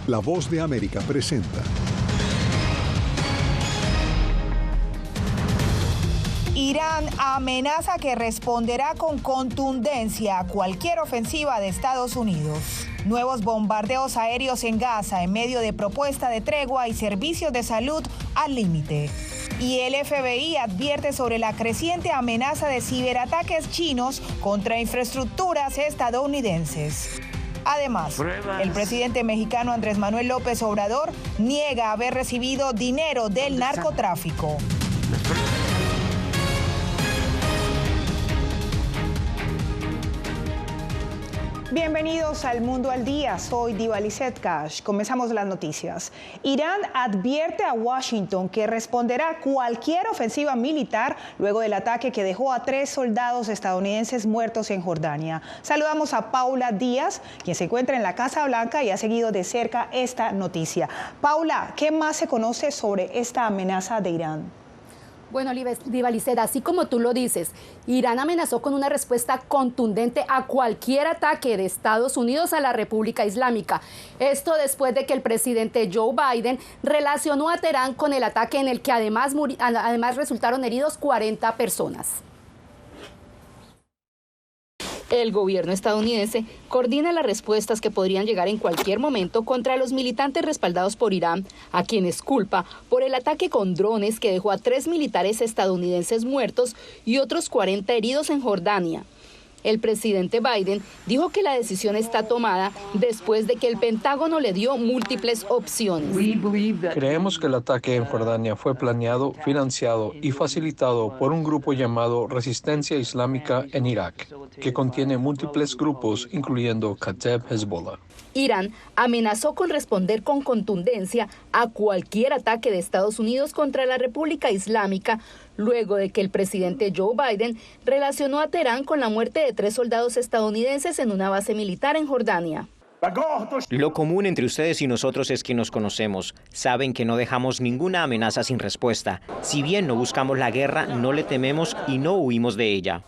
La Voz de América presenta. Irán amenaza que responderá con contundencia a cualquier ofensiva de Estados Unidos. Nuevos bombardeos aéreos en Gaza en medio de propuesta de tregua y servicios de salud al límite. Y el FBI advierte sobre la creciente amenaza de ciberataques chinos contra infraestructuras estadounidenses. Además, el presidente mexicano Andrés Manuel López Obrador niega haber recibido dinero del narcotráfico. Bienvenidos al Mundo al Día, soy Diva Lizette Cash. Comenzamos las noticias. Irán advierte a Washington que responderá a cualquier ofensiva militar luego del ataque que dejó a 3 soldados estadounidenses muertos en Jordania. Saludamos a Paula Díaz, quien se encuentra en la Casa Blanca y ha seguido de cerca esta noticia. Paula, ¿qué más se conoce sobre esta amenaza de Irán? Bueno, Diva Lizette, así como tú lo dices, Irán amenazó con una respuesta contundente a cualquier ataque de Estados Unidos a la República Islámica. Esto después de que el presidente Joe Biden relacionó a Teherán con el ataque en el que además resultaron heridos 40 personas. El gobierno estadounidense coordina las respuestas que podrían llegar en cualquier momento contra los militantes respaldados por Irán, a quienes culpa por el ataque con drones que dejó a 3 militares estadounidenses muertos y otros 40 heridos en Jordania. El presidente Biden dijo que la decisión está tomada después de que el Pentágono le dio múltiples opciones. Creemos que el ataque en Jordania fue planeado, financiado y facilitado por un grupo llamado Resistencia Islámica en Irak, que contiene múltiples grupos, incluyendo Kateb Hezbollah. Irán amenazó con responder con contundencia a cualquier ataque de Estados Unidos contra la República Islámica, luego de que el presidente Joe Biden relacionó a Teherán con la muerte de 3 soldados estadounidenses en una base militar en Jordania. Lo común entre ustedes y nosotros es que nos conocemos. Saben que no dejamos ninguna amenaza sin respuesta. Si bien no buscamos la guerra, no le tememos y no huimos de ella.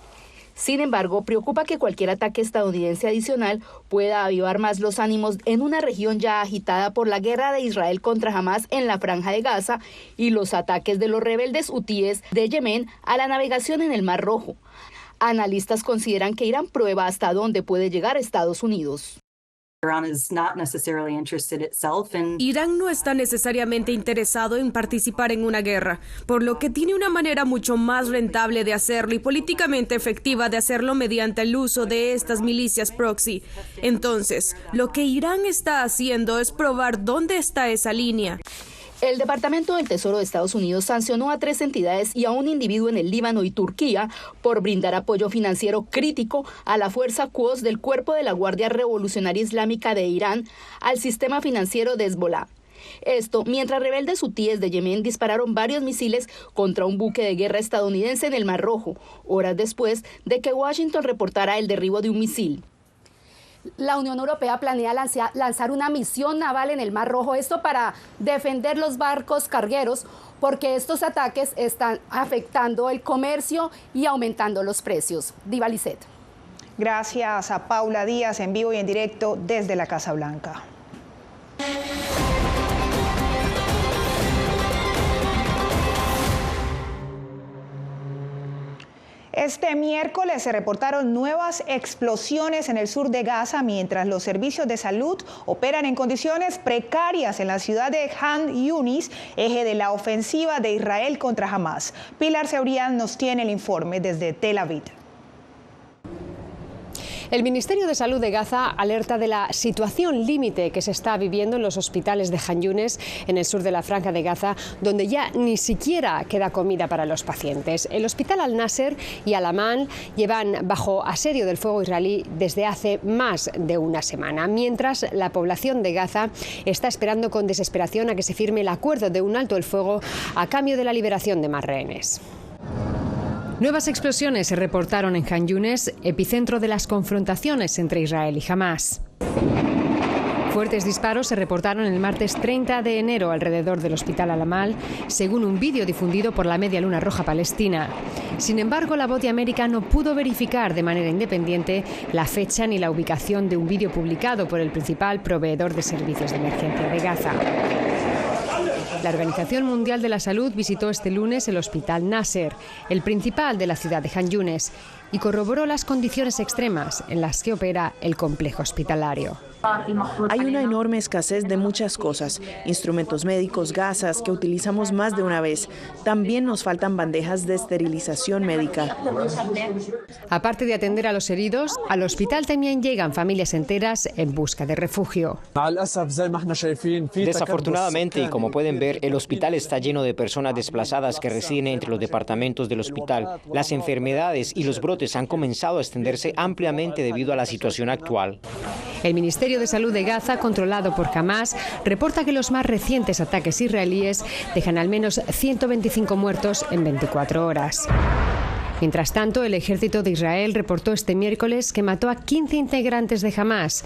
Sin embargo, preocupa que cualquier ataque estadounidense adicional pueda avivar más los ánimos en una región ya agitada por la guerra de Israel contra Hamás en la Franja de Gaza y los ataques de los rebeldes hutíes de Yemen a la navegación en el Mar Rojo. Analistas consideran que Irán prueba hasta dónde puede llegar Estados Unidos. Irán no está necesariamente interesado en participar en una guerra, por lo que tiene una manera mucho más rentable de hacerlo y políticamente efectiva de hacerlo mediante el uso de estas milicias proxy. Entonces, lo que Irán está haciendo es probar dónde está esa línea. El Departamento del Tesoro de Estados Unidos sancionó a 3 entidades y a un individuo en el Líbano y Turquía por brindar apoyo financiero crítico a la fuerza Quds del Cuerpo de la Guardia Revolucionaria Islámica de Irán al sistema financiero de Hezbollah. Esto mientras rebeldes hutíes de Yemen dispararon varios misiles contra un buque de guerra estadounidense en el Mar Rojo, horas después de que Washington reportara el derribo de un misil. La Unión Europea planea lanzar una misión naval en el Mar Rojo, esto para defender los barcos cargueros, porque estos ataques están afectando el comercio y aumentando los precios. Diva Lizette. Gracias a Paula Díaz en vivo y en directo desde la Casa Blanca. Este miércoles se reportaron nuevas explosiones en el sur de Gaza mientras los servicios de salud operan en condiciones precarias en la ciudad de Han Yunis, eje de la ofensiva de Israel contra Hamás. Pilar Cebrián nos tiene el informe desde Tel Aviv. El Ministerio de Salud de Gaza alerta de la situación límite que se está viviendo en los hospitales de Han Yunis, en el sur de la Franja de Gaza, donde ya ni siquiera queda comida para los pacientes. El hospital Al-Nasser y Al-Aman llevan bajo asedio del fuego israelí desde hace más de una semana, mientras la población de Gaza está esperando con desesperación a que se firme el acuerdo de un alto el fuego a cambio de la liberación de más rehenes. Nuevas explosiones se reportaron en Han Yunis, epicentro de las confrontaciones entre Israel y Hamás. Fuertes disparos se reportaron el martes 30 de enero alrededor del Hospital Al-Amal, según un vídeo difundido por la Media Luna Roja Palestina. Sin embargo, La Voz de América no pudo verificar de manera independiente la fecha ni la ubicación de un vídeo publicado por el principal proveedor de servicios de emergencia de Gaza. La Organización Mundial de la Salud visitó este lunes el Hospital Nasser, el principal de la ciudad de Khan Yunis, y corroboró las condiciones extremas en las que opera el complejo hospitalario. Hay una enorme escasez de muchas cosas, instrumentos médicos, gasas que utilizamos más de una vez. También nos faltan bandejas de esterilización médica. Aparte de atender a los heridos, al hospital también llegan familias enteras en busca de refugio. Desafortunadamente, y como pueden ver, el hospital está lleno de personas desplazadas que residen entre los departamentos del hospital. Las enfermedades y los brotes han comenzado a extenderse ampliamente debido a la situación actual. El Ministerio de Salud de Gaza, controlado por Hamás, reporta que los más recientes ataques israelíes dejan al menos 125 muertos en 24 horas. Mientras tanto, el ejército de Israel reportó este miércoles que mató a 15 integrantes de Hamás.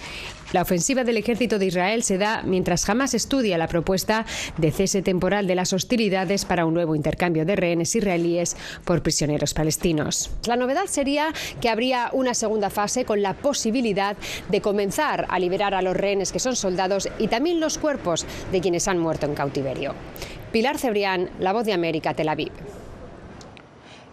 La ofensiva del ejército de Israel se da mientras Hamás estudia la propuesta de cese temporal de las hostilidades para un nuevo intercambio de rehenes israelíes por prisioneros palestinos. La novedad sería que habría una segunda fase con la posibilidad de comenzar a liberar a los rehenes que son soldados y también los cuerpos de quienes han muerto en cautiverio. Pilar Cebrián, La Voz de América, Tel Aviv.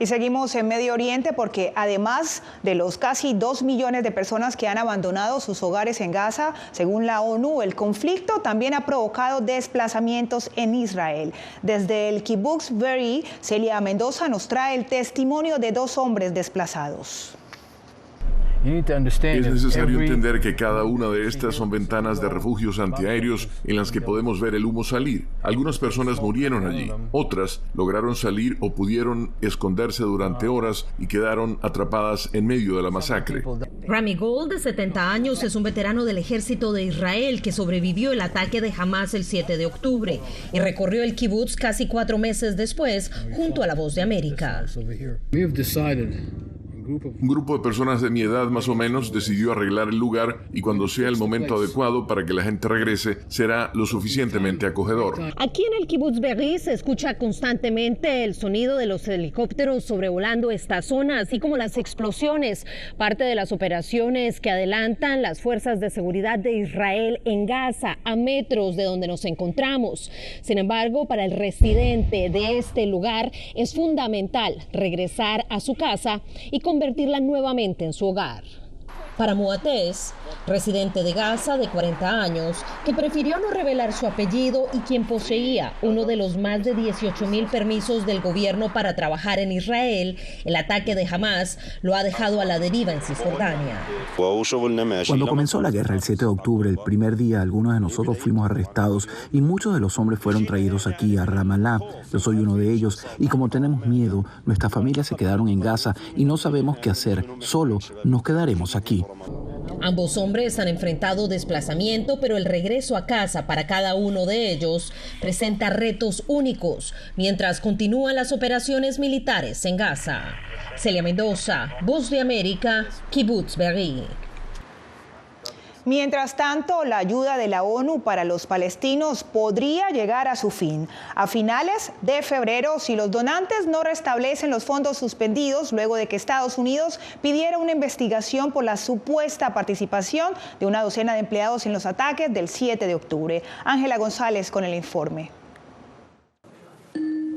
Y seguimos en Medio Oriente porque además de los casi 2 millones de personas que han abandonado sus hogares en Gaza, según la ONU, el conflicto también ha provocado desplazamientos en Israel. Desde el Kibbutz Be'eri, Celia Mendoza nos trae el testimonio de 2 hombres desplazados. Es necesario entender que cada una de estas son ventanas de refugios antiaéreos en las que podemos ver el humo salir. Algunas personas murieron allí, otras lograron salir o pudieron esconderse durante horas y quedaron atrapadas en medio de la masacre. Rami Gold, de 70 años, es un veterano del ejército de Israel que sobrevivió el ataque de Hamás el 7 de octubre y recorrió el kibutz casi 4 meses después junto a La Voz de América. Un grupo de personas de mi edad más o menos decidió arreglar el lugar y cuando sea el momento adecuado para que la gente regrese, será lo suficientemente acogedor. Aquí en el Kibbutz Be'eri se escucha constantemente el sonido de los helicópteros sobrevolando esta zona, así como las explosiones, parte de las operaciones que adelantan las fuerzas de seguridad de Israel en Gaza, a metros de donde nos encontramos. Sin embargo, para el residente de este lugar es fundamental regresar a su casa y convertirla nuevamente en su hogar. Para Muates, residente de Gaza de 40 años, que prefirió no revelar su apellido y quien poseía uno de los más de 18,000 permisos del gobierno para trabajar en Israel, el ataque de Hamás lo ha dejado a la deriva en Cisjordania. Cuando comenzó la guerra el 7 de octubre, el primer día, algunos de nosotros fuimos arrestados y muchos de los hombres fueron traídos aquí a Ramallah. Yo soy uno de ellos y como tenemos miedo, nuestras familias se quedaron en Gaza y no sabemos qué hacer. Solo nos quedaremos aquí. Ambos hombres han enfrentado desplazamiento, pero el regreso a casa para cada uno de ellos presenta retos únicos mientras continúan las operaciones militares en Gaza. Celia Mendoza, Voz de América, Kibbutz Be'eri. Mientras tanto, la ayuda de la ONU para los palestinos podría llegar a su fin. A finales de febrero, si los donantes no restablecen los fondos suspendidos luego de que Estados Unidos pidiera una investigación por la supuesta participación de una docena de empleados en los ataques del 7 de octubre. Ángela González con el informe.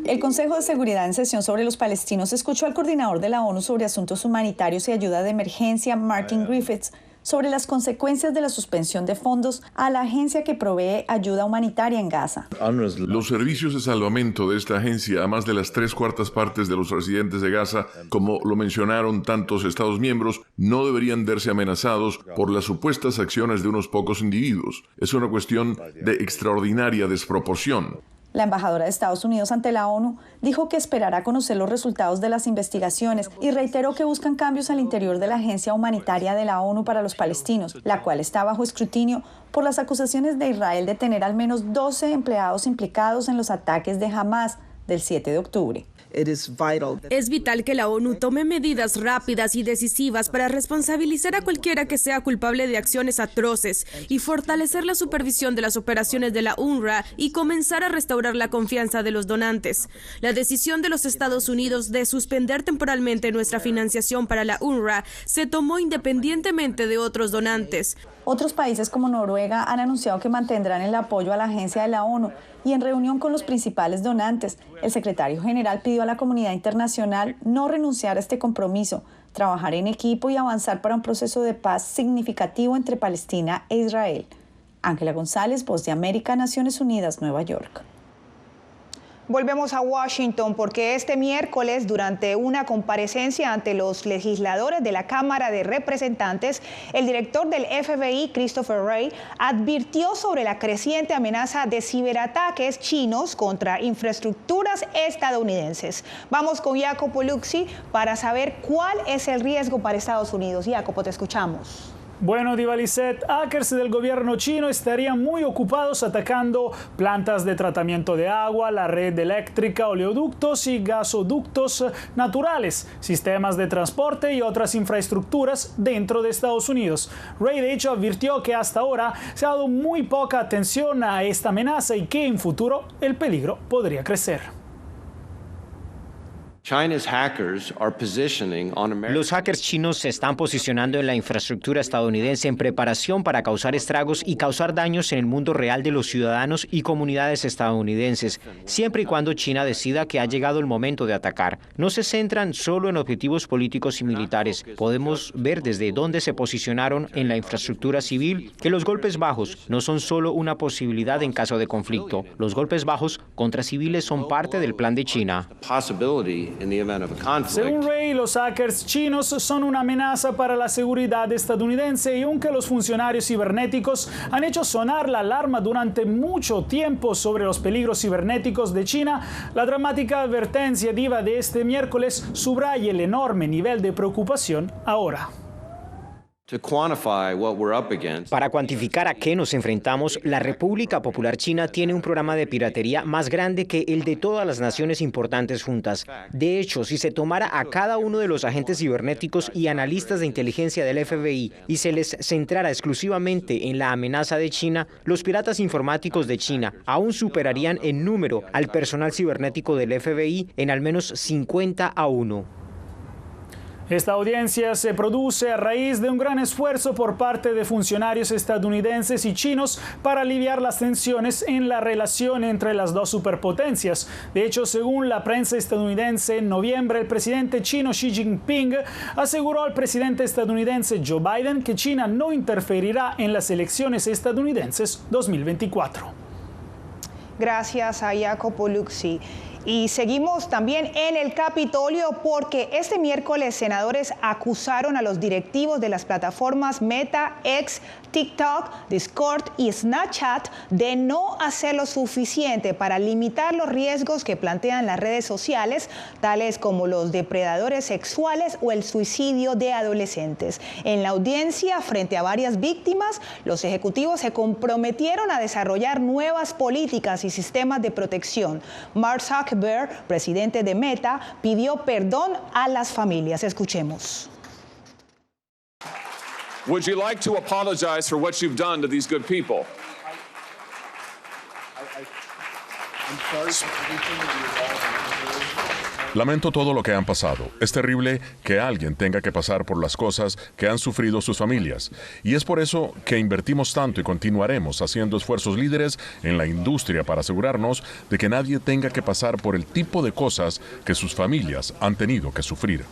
El Consejo de Seguridad en sesión sobre los palestinos escuchó al coordinador de la ONU sobre asuntos humanitarios y ayuda de emergencia, Martin Griffiths, sobre las consecuencias de la suspensión de fondos a la agencia que provee ayuda humanitaria en Gaza. Los servicios de salvamento de esta agencia, a más de las 3/4 partes de los residentes de Gaza, como lo mencionaron tantos Estados miembros, no deberían verse amenazados por las supuestas acciones de unos pocos individuos. Es una cuestión de extraordinaria desproporción. La embajadora de Estados Unidos ante la ONU dijo que esperará conocer los resultados de las investigaciones y reiteró que buscan cambios al interior de la Agencia Humanitaria de la ONU para los Palestinos, la cual está bajo escrutinio por las acusaciones de Israel de tener al menos 12 empleados implicados en los ataques de Hamás del 7 de octubre. Es vital que la ONU tome medidas rápidas y decisivas para responsabilizar a cualquiera que sea culpable de acciones atroces y fortalecer la supervisión de las operaciones de la UNRWA y comenzar a restaurar la confianza de los donantes. La decisión de los Estados Unidos de suspender temporalmente nuestra financiación para la UNRWA se tomó independientemente de otros donantes. Otros países como Noruega han anunciado que mantendrán el apoyo a la agencia de la ONU y en reunión con los principales donantes, el secretario general pidió a la comunidad internacional no renunciar a este compromiso, trabajar en equipo y avanzar para un proceso de paz significativo entre Palestina e Israel. Ángela González, Voz de América, Naciones Unidas, Nueva York. Volvemos a Washington porque este miércoles, durante una comparecencia ante los legisladores de la Cámara de Representantes, el director del FBI, Christopher Wray, advirtió sobre la creciente amenaza de ciberataques chinos contra infraestructuras estadounidenses. Vamos con Jacopo Luzzi para saber cuál es el riesgo para Estados Unidos. Jacopo, te escuchamos. Bueno, Divalicet, hackers del gobierno chino estarían muy ocupados atacando plantas de tratamiento de agua, la red eléctrica, oleoductos y gasoductos naturales, sistemas de transporte y otras infraestructuras dentro de Estados Unidos. Wray, de hecho, advirtió que hasta ahora se ha dado muy poca atención a esta amenaza y que en futuro el peligro podría crecer. Los hackers chinos se están posicionando en la infraestructura estadounidense en preparación para causar estragos y causar daños en el mundo real de los ciudadanos y comunidades estadounidenses, siempre y cuando China decida que ha llegado el momento de atacar. No se centran solo en objetivos políticos y militares. Podemos ver desde dónde se posicionaron en la infraestructura civil que los golpes bajos no son solo una posibilidad en caso de conflicto. Los golpes bajos contra civiles son parte del plan de China. Según Wray, los hackers chinos son una amenaza para la seguridad estadounidense y aunque los funcionarios cibernéticos han hecho sonar la alarma durante mucho tiempo sobre los peligros cibernéticos de China, la dramática advertencia diva de este miércoles subraya el enorme nivel de preocupación ahora. Para cuantificar a qué nos enfrentamos, la República Popular China tiene un programa de piratería más grande que el de todas las naciones importantes juntas. De hecho, si se tomara a cada uno de los agentes cibernéticos y analistas de inteligencia del FBI y se les centrara exclusivamente en la amenaza de China, los piratas informáticos de China aún superarían en número al personal cibernético del FBI en al menos 50-1. Esta audiencia se produce a raíz de un gran esfuerzo por parte de funcionarios estadounidenses y chinos para aliviar las tensiones en la relación entre las dos superpotencias. De hecho, según la prensa estadounidense, en noviembre el presidente chino Xi Jinping aseguró al presidente estadounidense Joe Biden que China no interferirá en las elecciones estadounidenses 2024. Gracias a Jacopo Luzzi. Y seguimos también en el Capitolio porque este miércoles senadores acusaron a los directivos de las plataformas Meta, X, TikTok, Discord y Snapchat de no hacer lo suficiente para limitar los riesgos que plantean las redes sociales, tales como los depredadores sexuales o el suicidio de adolescentes. En la audiencia, frente a varias víctimas, los ejecutivos se comprometieron a desarrollar nuevas políticas y sistemas de protección. Mark Zuckerberg, presidente de Meta, pidió perdón a las familias. Escuchemos. Would you like to apologize for what you've done to these good people? Lamento todo lo que han pasado. Es terrible que alguien tenga que pasar por las cosas que han sufrido sus familias. Y es por eso que invertimos tanto y continuaremos haciendo esfuerzos líderes en la industria para asegurarnos de que nadie tenga que pasar por el tipo de cosas que sus familias han tenido que sufrir.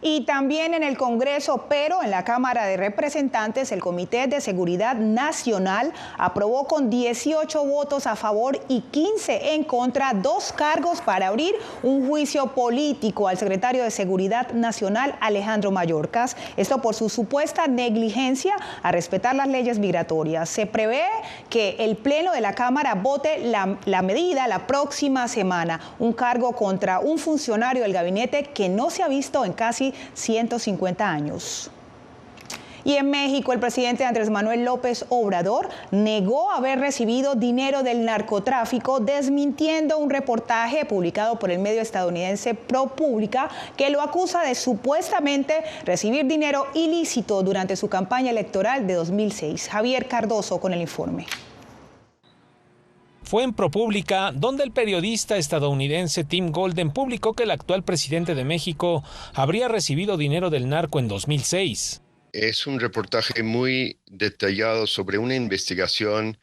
Y también en el Congreso, pero en la Cámara de Representantes, el Comité de Seguridad Nacional aprobó con 18 votos a favor y 15 en contra 2 cargos para abrir un juicio político al secretario de Seguridad Nacional, Alejandro Mayorkas. Esto por su supuesta negligencia a respetar las leyes migratorias. Se prevé que el Pleno de la Cámara vote la medida la próxima semana. Un cargo contra un funcionario del gabinete que no se ha visto en casi 150 años. Y en México, el presidente Andrés Manuel López Obrador negó haber recibido dinero del narcotráfico, desmintiendo un reportaje publicado por el medio estadounidense ProPublica que lo acusa de supuestamente recibir dinero ilícito durante su campaña electoral de 2006. Javier Cardoso con el informe. Fue en ProPublica donde el periodista estadounidense Tim Golden publicó que el actual presidente de México habría recibido dinero del narco en 2006. Es un reportaje muy detallado sobre una investigación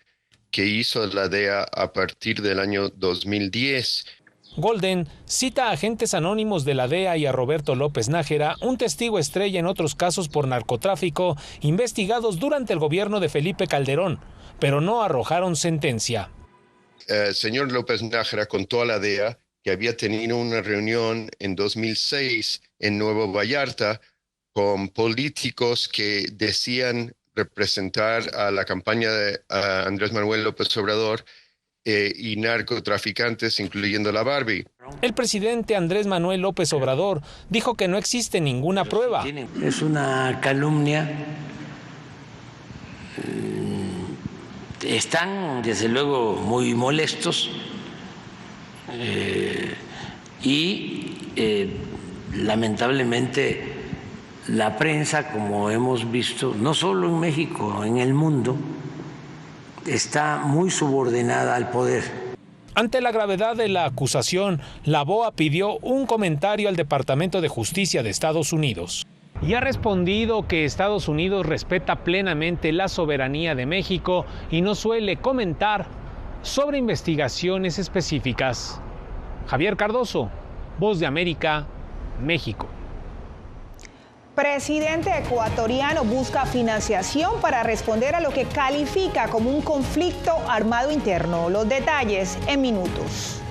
que hizo la DEA a partir del año 2010. Golden cita a agentes anónimos de la DEA y a Roberto López Nájera, un testigo estrella en otros casos por narcotráfico investigados durante el gobierno de Felipe Calderón, pero no arrojaron sentencia. Señor López Nájera contó a la DEA que había tenido una reunión en 2006 en Nuevo Vallarta con políticos que decían representar a la campaña de Andrés Manuel López Obrador y narcotraficantes, incluyendo la Barbie. El presidente Andrés Manuel López Obrador dijo que no existe ninguna prueba. Es una calumnia. Están, desde luego, muy molestos y lamentablemente la prensa, como hemos visto, no solo en México, en el mundo, está muy subordinada al poder. Ante la gravedad de la acusación, la BOA pidió un comentario al Departamento de Justicia de Estados Unidos. Y ha respondido que Estados Unidos respeta plenamente la soberanía de México y no suele comentar sobre investigaciones específicas. Javier Cardoso, Voz de América, México. Presidente ecuatoriano busca financiación para responder a lo que califica como un conflicto armado interno. Los detalles en minutos.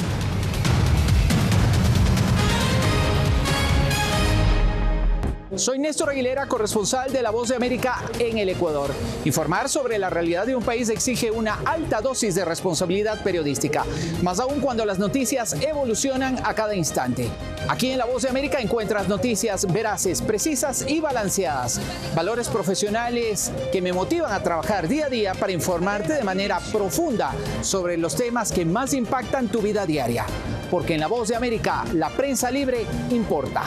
Soy Néstor Aguilera, corresponsal de La Voz de América en el Ecuador. Informar sobre la realidad de un país exige una alta dosis de responsabilidad periodística, más aún cuando las noticias evolucionan a cada instante. Aquí en La Voz de América encuentras noticias veraces, precisas y balanceadas. Valores profesionales que me motivan a trabajar día a día para informarte de manera profunda sobre los temas que más impactan tu vida diaria. Porque en La Voz de América, la prensa libre importa.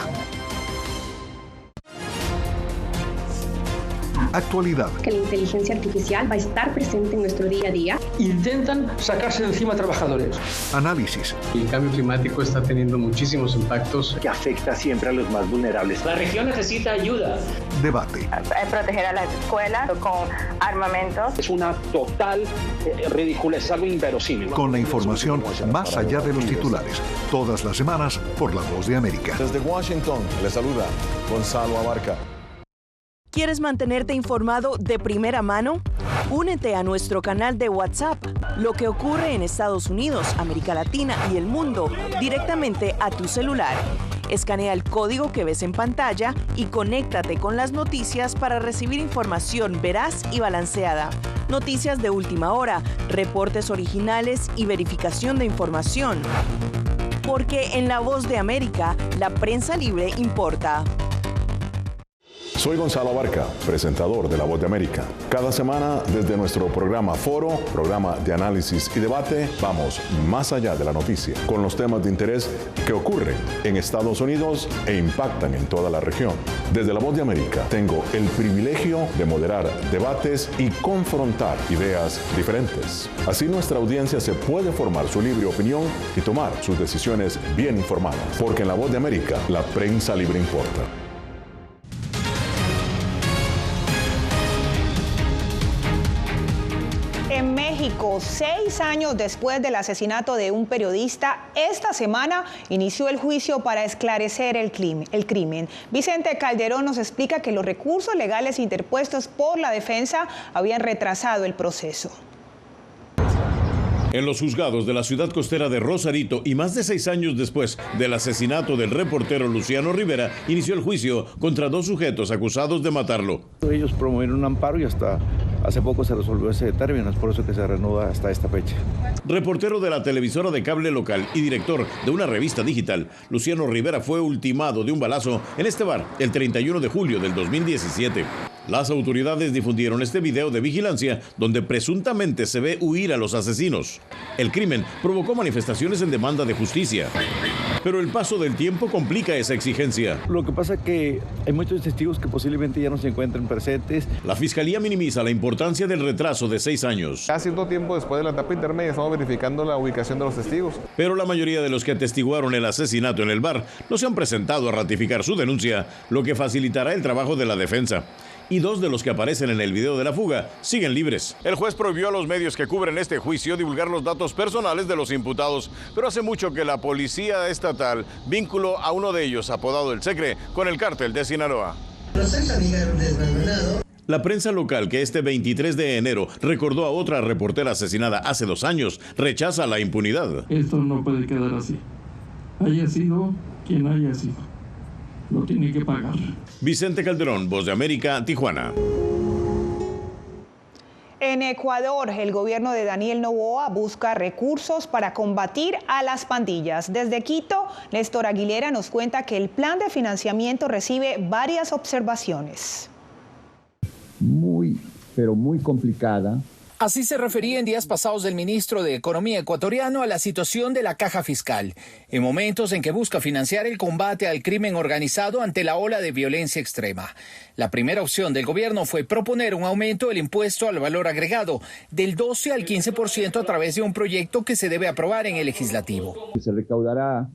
Actualidad. Que la inteligencia artificial va a estar presente en nuestro día a día. Intentan sacarse de encima a trabajadores. Análisis. El cambio climático está teniendo muchísimos impactos que afecta siempre a los más vulnerables. La región necesita ayuda. Debate. Proteger a las escuelas con armamentos. Es una total ridiculez, es algo inverosímil. Con la información más allá de los titulares. Todas las semanas por La Voz de América. Desde Washington, le saluda Gonzalo Abarca. ¿Quieres mantenerte informado de primera mano? Únete a nuestro canal de WhatsApp. Lo que ocurre en Estados Unidos, América Latina y el mundo directamente a tu celular. Escanea el código que ves en pantalla y conéctate con las noticias para recibir información veraz y balanceada. Noticias de última hora, reportes originales y verificación de información. Porque en La Voz de América, la prensa libre importa. Soy Gonzalo Abarca, presentador de La Voz de América. Cada semana, desde nuestro programa Foro, programa de análisis y debate, vamos más allá de la noticia, con los temas de interés que ocurren en Estados Unidos e impactan en toda la región. Desde La Voz de América, tengo el privilegio de moderar debates y confrontar ideas diferentes. Así nuestra audiencia se puede formar su libre opinión y tomar sus decisiones bien informadas. Porque en La Voz de América, la prensa libre importa. En México, 6 años después del asesinato de un periodista, esta semana inició el juicio para esclarecer el crimen. Vicente Calderón nos explica que los recursos legales interpuestos por la defensa habían retrasado el proceso. En los juzgados de la ciudad costera de Rosarito y más de 6 años después del asesinato del reportero Luciano Rivera, inició el juicio contra 2 sujetos acusados de matarlo. Ellos promovieron un amparo y hasta hace poco se resolvió ese término, es por eso que se reanuda hasta esta fecha. Reportero de la televisora de cable local y director de una revista digital, Luciano Rivera fue ultimado de un balazo en este bar el 31 de julio del 2017. Las autoridades difundieron este video de vigilancia donde presuntamente se ve huir a los asesinos. El crimen provocó manifestaciones en demanda de justicia. Pero el paso del tiempo complica esa exigencia. Lo que pasa es que hay muchos testigos que posiblemente ya no se encuentran presentes. La Fiscalía minimiza la importancia del retraso de 6 años. Ya cierto tiempo después de la etapa intermedia estamos verificando la ubicación de los testigos. Pero la mayoría de los que atestiguaron el asesinato en el bar no se han presentado a ratificar su denuncia, lo que facilitará el trabajo de la defensa. Y 2 de los que aparecen en el video de la fuga siguen libres. El juez prohibió a los medios que cubren este juicio divulgar los datos personales de los imputados, pero hace mucho que la policía estatal vinculó a uno de ellos, apodado El Secre, con el cártel de Sinaloa. La prensa local, que este 23 de enero recordó a otra reportera asesinada hace 2 años, rechaza la impunidad. Esto no puede quedar así. Haya sido quien haya sido. Lo tiene que pagar. Vicente Calderón, Voz de América, Tijuana. En Ecuador, el gobierno de Daniel Noboa busca recursos para combatir a las pandillas. Desde Quito, Néstor Aguilera nos cuenta que el plan de financiamiento recibe varias observaciones. Pero muy complicada. Así se refería en días pasados el ministro de Economía ecuatoriano a la situación de la caja fiscal, en momentos en que busca financiar el combate al crimen organizado ante la ola de violencia extrema. La primera opción del gobierno fue proponer un aumento del impuesto al valor agregado del 12 al 15% a través de un proyecto que se debe aprobar en el legislativo. Se recaudará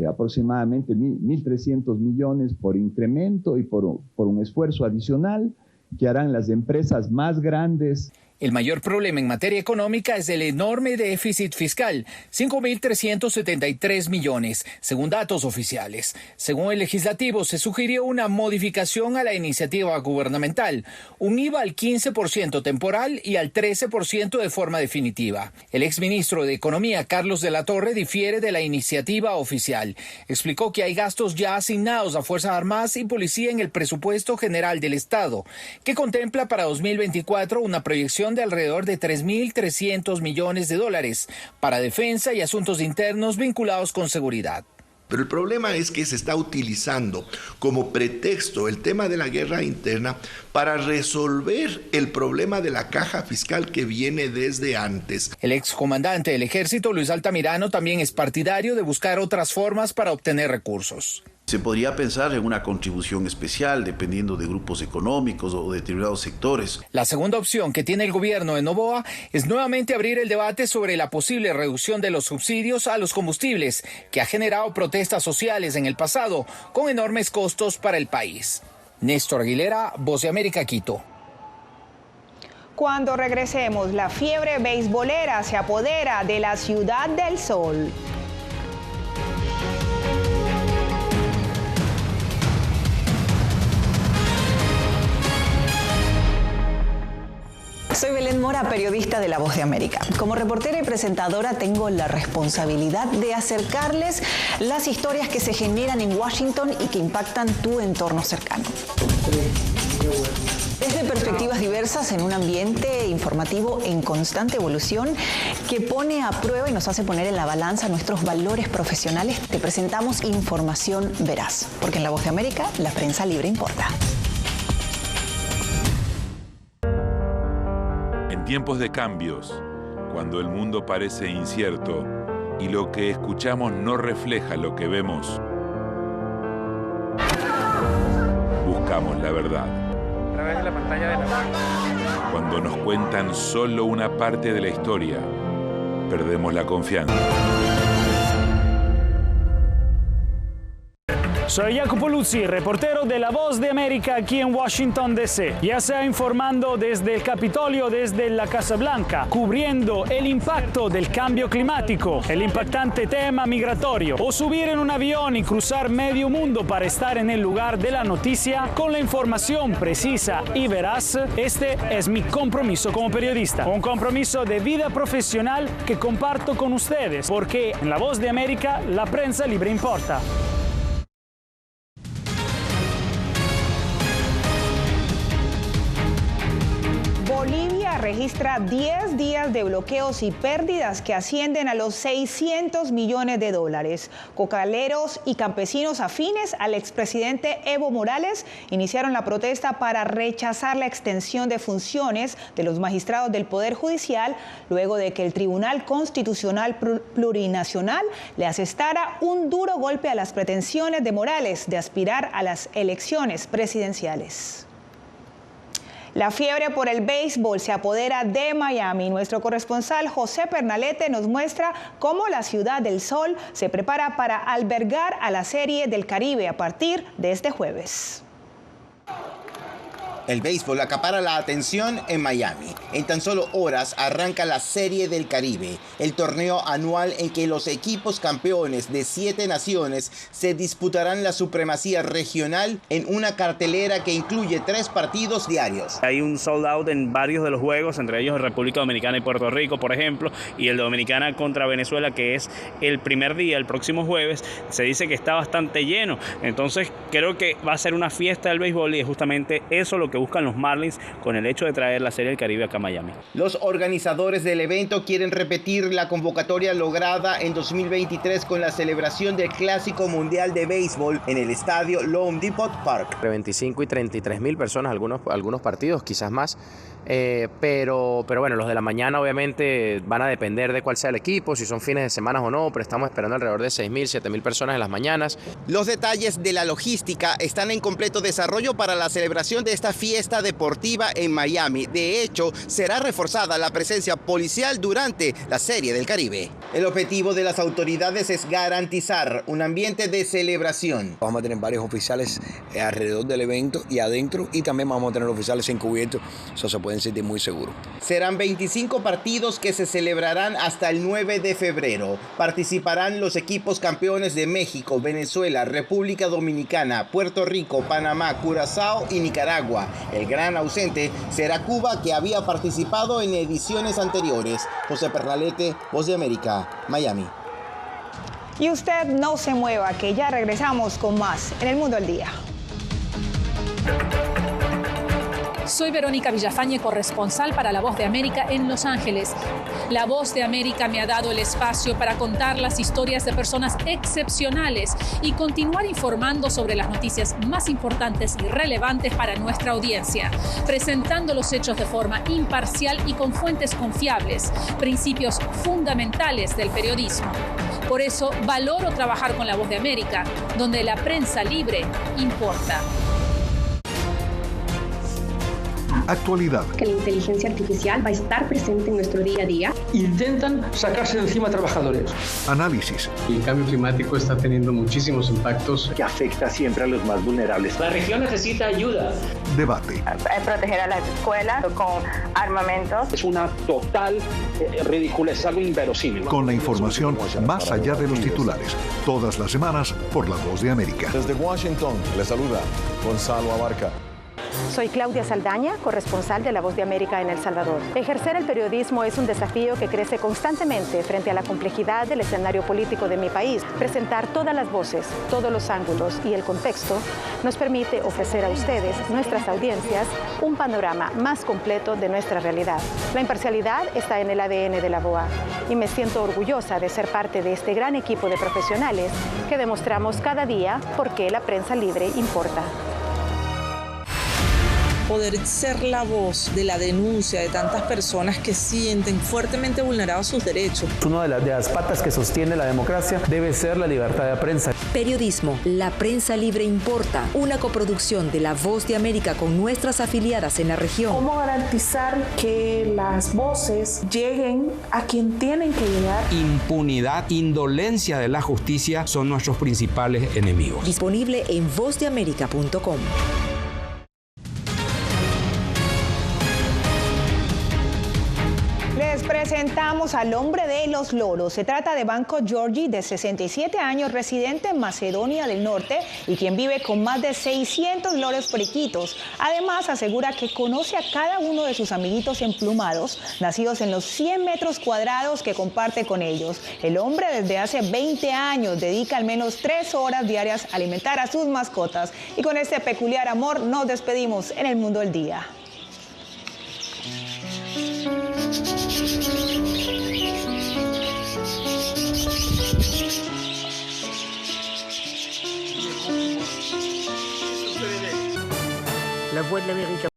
aproximadamente 1.300 millones por incremento y por un esfuerzo adicional que harán las empresas más grandes. El mayor problema en materia económica es el enorme déficit fiscal, 5.373 millones, según datos oficiales. Según el legislativo, se sugirió una modificación a la iniciativa gubernamental, un IVA al 15% temporal y al 13% de forma definitiva. El exministro de Economía, Carlos de la Torre, difiere de la iniciativa oficial. Explicó que hay gastos ya asignados a Fuerzas Armadas y Policía en el presupuesto general del Estado, que contempla para 2024 una proyección de alrededor de 3.300 millones de dólares para defensa y asuntos internos vinculados con seguridad. Pero el problema es que se está utilizando como pretexto el tema de la guerra interna para resolver el problema de la caja fiscal que viene desde antes. El excomandante del ejército, Luis Altamirano, también es partidario de buscar otras formas para obtener recursos. Se podría pensar en una contribución especial dependiendo de grupos económicos o de determinados sectores. La segunda opción que tiene el gobierno de Noboa es nuevamente abrir el debate sobre la posible reducción de los subsidios a los combustibles, que ha generado protestas sociales en el pasado con enormes costos para el país. Néstor Aguilera, Voz de América, Quito. Cuando regresemos, la fiebre beisbolera se apodera de la Ciudad del Sol. Soy Belén Mora, periodista de La Voz de América. Como reportera y presentadora tengo la responsabilidad de acercarles las historias que se generan en Washington y que impactan tu entorno cercano. Desde perspectivas diversas en un ambiente informativo en constante evolución que pone a prueba y nos hace poner en la balanza nuestros valores profesionales, te presentamos información veraz, porque en La Voz de América la prensa libre importa. En tiempos de cambios, cuando el mundo parece incierto y lo que escuchamos no refleja lo que vemos, buscamos la verdad. A través de la pantalla de la... Cuando nos cuentan solo una parte de la historia, perdemos la confianza. Soy Jacopo Luzzi, reportero de La Voz de América aquí en Washington, D.C. Ya sea informando desde el Capitolio, desde la Casa Blanca, cubriendo el impacto del cambio climático, el impactante tema migratorio, o subir en un avión y cruzar medio mundo para estar en el lugar de la noticia con la información precisa y veraz, este es mi compromiso como periodista. Un compromiso de vida profesional que comparto con ustedes, porque en La Voz de América la prensa libre importa. Bolivia registra 10 días de bloqueos y pérdidas que ascienden a los 600 millones de dólares. Cocaleros y campesinos afines al expresidente Evo Morales iniciaron la protesta para rechazar la extensión de funciones de los magistrados del Poder Judicial luego de que el Tribunal Constitucional Plurinacional le asestara un duro golpe a las pretensiones de Morales de aspirar a las elecciones presidenciales. La fiebre por el béisbol se apodera de Miami. Nuestro corresponsal José Pernalete nos muestra cómo la Ciudad del Sol se prepara para albergar a la Serie del Caribe a partir de este jueves. El béisbol acapara la atención en Miami. En tan solo horas arranca la Serie del Caribe, el torneo anual en que los equipos campeones de 7 naciones se disputarán la supremacía regional en una cartelera que incluye 3 partidos diarios. Hay un sold out en varios de los juegos, entre ellos República Dominicana y Puerto Rico, por ejemplo, y el Dominicana contra Venezuela, que es el primer día, el próximo jueves, se dice que está bastante lleno. Entonces creo que va a ser una fiesta del béisbol y es justamente eso lo que buscan los Marlins con el hecho de traer la Serie del Caribe acá a Miami. Los organizadores del evento quieren repetir la convocatoria lograda en 2023 con la celebración del Clásico Mundial de Béisbol en el estadio Loan Depot Park. Entre 25 y 33 mil personas, algunos partidos, quizás más. Pero bueno, los de la mañana obviamente van a depender de cuál sea el equipo, si son fines de semana o no, pero estamos esperando alrededor de 6.000, 7.000 personas en las mañanas. Los detalles de la logística están en completo desarrollo para la celebración de esta fiesta deportiva en Miami. De hecho, será reforzada la presencia policial durante la Serie del Caribe. El objetivo de las autoridades es garantizar un ambiente de celebración. Vamos a tener varios oficiales alrededor del evento y adentro, y también vamos a tener oficiales encubiertos, eso se pueden sentir muy seguros. Serán 25 partidos que se celebrarán hasta el 9 de febrero. Participarán los equipos campeones de México, Venezuela, República Dominicana, Puerto Rico, Panamá, Curazao y Nicaragua. El gran ausente será Cuba, que había participado en ediciones anteriores. José Pernalete, Voz de América, Miami. Y usted no se mueva, que ya regresamos con más en El Mundo al Día. Soy Verónica Villafañe, corresponsal para La Voz de América en Los Ángeles. La Voz de América me ha dado el espacio para contar las historias de personas excepcionales y continuar informando sobre las noticias más importantes y relevantes para nuestra audiencia, presentando los hechos de forma imparcial y con fuentes confiables, principios fundamentales del periodismo. Por eso valoro trabajar con La Voz de América, donde la prensa libre importa. Actualidad. Que la inteligencia artificial va a estar presente en nuestro día a día. Intentan sacarse de encima a trabajadores. Análisis. El cambio climático está teniendo muchísimos impactos que afecta siempre a los más vulnerables. La región necesita ayuda. Debate. Proteger a las escuelas con armamentos. Es una total ridiculez, algo inverosímil. Con la información más allá de los titulares. Todas las semanas por La Voz de América. Desde Washington, le saluda Gonzalo Abarca. Soy Claudia Saldaña, corresponsal de La Voz de América en El Salvador. Ejercer el periodismo es un desafío que crece constantemente frente a la complejidad del escenario político de mi país. Presentar todas las voces, todos los ángulos y el contexto nos permite ofrecer a ustedes, nuestras audiencias, un panorama más completo de nuestra realidad. La imparcialidad está en el ADN de la VOA y me siento orgullosa de ser parte de este gran equipo de profesionales que demostramos cada día por qué la prensa libre importa. Poder ser la voz de la denuncia de tantas personas que sienten fuertemente vulnerados sus derechos. Una de las patas que sostiene la democracia debe ser la libertad de prensa. Periodismo, la prensa libre importa. Una coproducción de La Voz de América con nuestras afiliadas en la región. ¿Cómo garantizar que las voces lleguen a quien tienen que llegar? Impunidad, indolencia de la justicia son nuestros principales enemigos. Disponible en vozdeamerica.com. Les presentamos al hombre de los loros. Se trata de Banco Georgi, de 67 años, residente en Macedonia del Norte y quien vive con más de 600 loros periquitos. Además, asegura que conoce a cada uno de sus amiguitos emplumados, nacidos en los 100 metros cuadrados que comparte con ellos. El hombre desde hace 20 años dedica al menos 3 horas diarias a alimentar a sus mascotas. Y con este peculiar amor nos despedimos en El Mundo del Día. La Voix de l'Amérique.